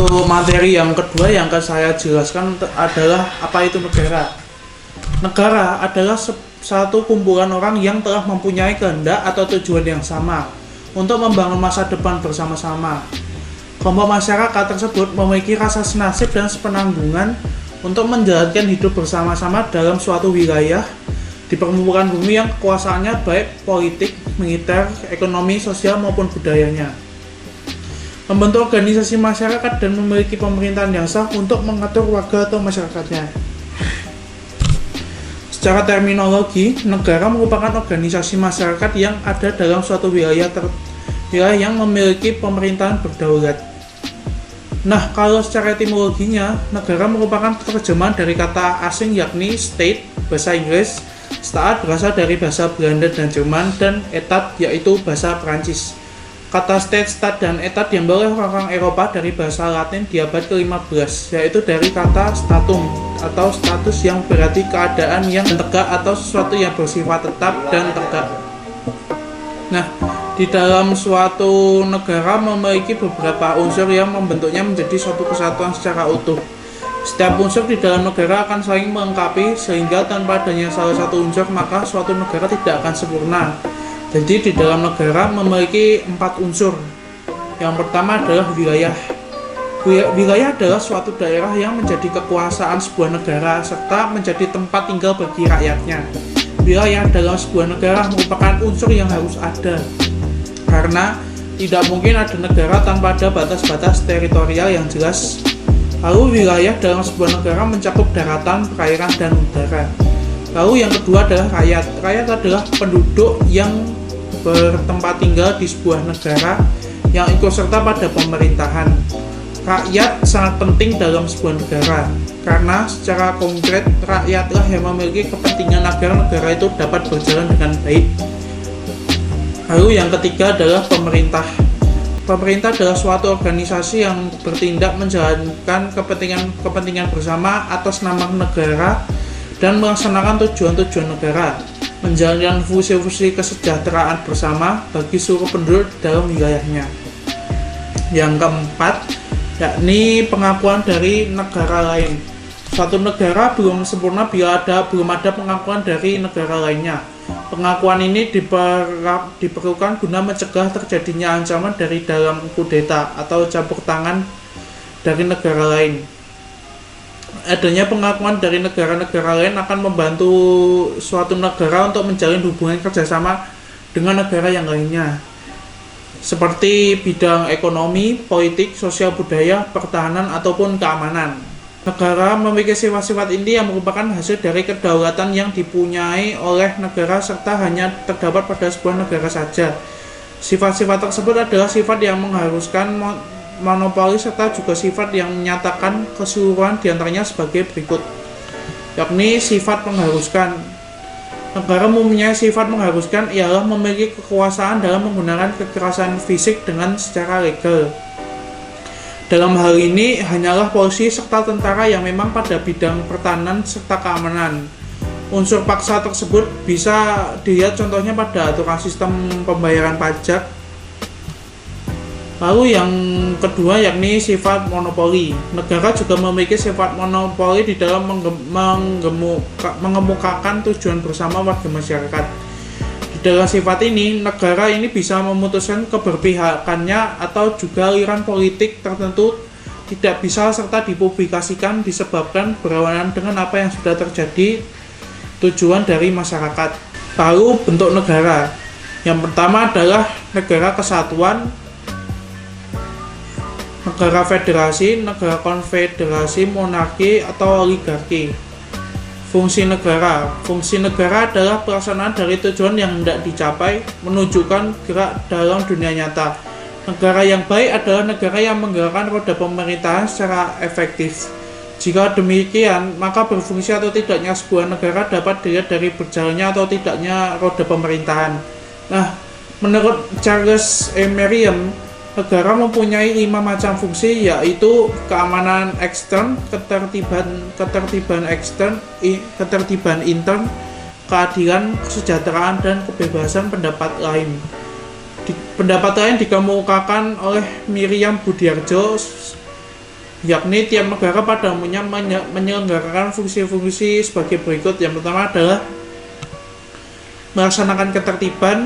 Untuk materi yang kedua yang akan saya jelaskan adalah apa itu negara. Negara adalah satu kumpulan orang yang telah mempunyai kehendak atau tujuan yang sama untuk membangun masa depan bersama-sama. Kelompok masyarakat tersebut memiliki rasa senasib dan sepenanggungan untuk menjalankan hidup bersama-sama dalam suatu wilayah di permukaan bumi yang kekuasaannya baik politik, militer, ekonomi, sosial maupun budayanya. Membentuk organisasi masyarakat dan memiliki pemerintahan yang sah untuk mengatur warga atau masyarakatnya. Secara terminologi, negara merupakan organisasi masyarakat yang ada dalam suatu wilayah yang memiliki pemerintahan berdaulat. Nah, kalau secara etimologinya, negara merupakan terjemahan dari kata asing yakni state, bahasa Inggris, staat berasal dari bahasa Belanda dan Jerman, dan etat yaitu bahasa Perancis. Kata state, stat, dan etat diambil oleh orang Eropa dari bahasa Latin di abad ke-15, yaitu dari kata statum atau status yang berarti keadaan yang tegak atau sesuatu yang bersifat tetap dan tegak. Nah, di dalam suatu negara memiliki beberapa unsur yang membentuknya menjadi suatu kesatuan secara utuh. Setiap unsur di dalam negara akan saling melengkapi, sehingga tanpa adanya salah satu unsur maka suatu negara tidak akan sempurna. Jadi di dalam negara memiliki 4 unsur. Yang pertama adalah wilayah. Wilayah adalah suatu daerah yang menjadi kekuasaan sebuah negara serta menjadi tempat tinggal bagi rakyatnya. Wilayah dalam sebuah negara merupakan unsur yang harus ada, karena tidak mungkin ada negara tanpa ada batas-batas teritorial yang jelas. Lalu wilayah dalam sebuah negara mencakup daratan, perairan, dan udara. Lalu yang kedua adalah rakyat. Rakyat adalah penduduk yang bertempat tinggal di sebuah negara yang ikut serta pada pemerintahan. Rakyat sangat penting dalam sebuah negara karena secara konkret rakyatlah yang memiliki kepentingan agar negara itu dapat berjalan dengan baik. Lalu yang ketiga adalah pemerintah. Pemerintah adalah suatu organisasi yang bertindak menjalankan kepentingan bersama atas nama negara dan melaksanakan tujuan-tujuan negara, menjalankan fungsi-fungsi kesejahteraan bersama bagi seluruh penduduk dalam wilayahnya. Yang keempat, yakni pengakuan dari negara lain. Suatu negara belum sempurna bila belum ada pengakuan dari negara lainnya. Pengakuan ini diperlukan guna mencegah terjadinya ancaman dari dalam kudeta atau campur tangan dari negara lain. Adanya pengakuan dari negara-negara lain akan membantu suatu negara untuk menjalin hubungan kerjasama dengan negara yang lainnya, seperti bidang ekonomi, politik, sosial budaya, pertahanan, ataupun keamanan. Negara memiliki sifat-sifat ini yang merupakan hasil dari kedaulatan yang dipunyai oleh negara serta hanya terdapat pada sebuah negara saja. Sifat-sifat tersebut adalah sifat yang mengharuskan monopoli serta juga sifat yang menyatakan keseluruhan diantaranya sebagai berikut, yakni sifat mengharuskan. Negara mempunyai sifat mengharuskan ialah memiliki kekuasaan dalam menggunakan kekerasan fisik dengan secara legal. Dalam hal ini hanyalah polisi serta tentara yang memang pada bidang pertahanan serta keamanan. Unsur paksa tersebut bisa dilihat contohnya pada aturan sistem pembayaran pajak. Lalu yang kedua yakni sifat monopoli. Negara juga memiliki sifat monopoli di dalam mengemukakan tujuan bersama warga masyarakat. Di dalam sifat ini, negara ini bisa memutuskan keberpihakannya atau juga aliran politik tertentu tidak bisa serta dipublikasikan disebabkan berlawanan dengan apa yang sudah terjadi tujuan dari masyarakat. Lalu bentuk negara. Yang pertama adalah negara kesatuan, negara federasi, negara konfederasi, monarki, atau oligarki. Fungsi negara. Fungsi negara adalah pelaksanaan dari tujuan yang hendak dicapai, menunjukkan gerak dalam dunia nyata. Negara yang baik adalah negara yang menggerakkan roda pemerintahan secara efektif. Jika demikian, maka berfungsi atau tidaknya sebuah negara dapat dilihat dari berjalannya atau tidaknya roda pemerintahan. Nah, menurut Charles E. Merriam, negara mempunyai 5 macam fungsi, yaitu keamanan ekstern, ketertiban ekstern, ketertiban intern, keadilan, kesejahteraan, dan kebebasan pendapat lain. Pendapat lain dikemukakan oleh Miriam Budiarjo yakni tiap negara pada umumnya menyelenggarakan fungsi-fungsi sebagai berikut. Yang pertama adalah melaksanakan ketertiban,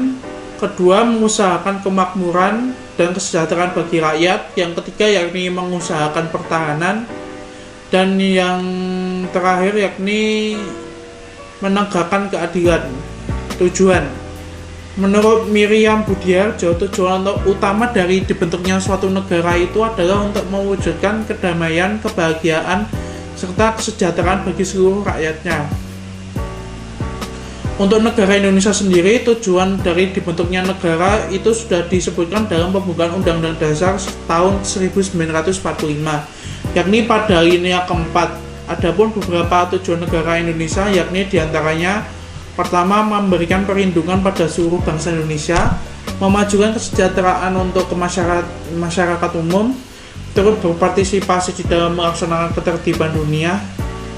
kedua mengusahakan kemakmuran dan kesejahteraan bagi rakyat, yang ketiga yakni mengusahakan pertahanan, dan yang terakhir yakni menegakkan keadilan. Tujuan: menurut Miriam Budiarjo, tujuan utama dari dibentuknya suatu negara itu adalah untuk mewujudkan kedamaian, kebahagiaan, serta kesejahteraan bagi seluruh rakyatnya. Untuk negara Indonesia sendiri, tujuan dari dibentuknya negara itu sudah disebutkan dalam pembukaan Undang-Undang Dasar tahun 1945, yakni pada alinea keempat. Adapun beberapa tujuan negara Indonesia yakni diantaranya: pertama, memberikan perlindungan pada seluruh bangsa Indonesia, memajukan kesejahteraan untuk masyarakat umum, turut berpartisipasi di dalam melaksanakan ketertiban dunia,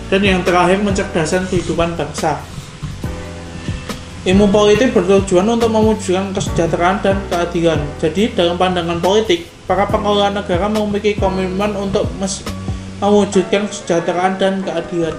dan yang terakhir mencerdaskan kehidupan bangsa. Ilmu politik bertujuan untuk mewujudkan kesejahteraan dan keadilan. Jadi dalam pandangan politik, para pengelola negara memiliki komitmen untuk mewujudkan kesejahteraan dan keadilan.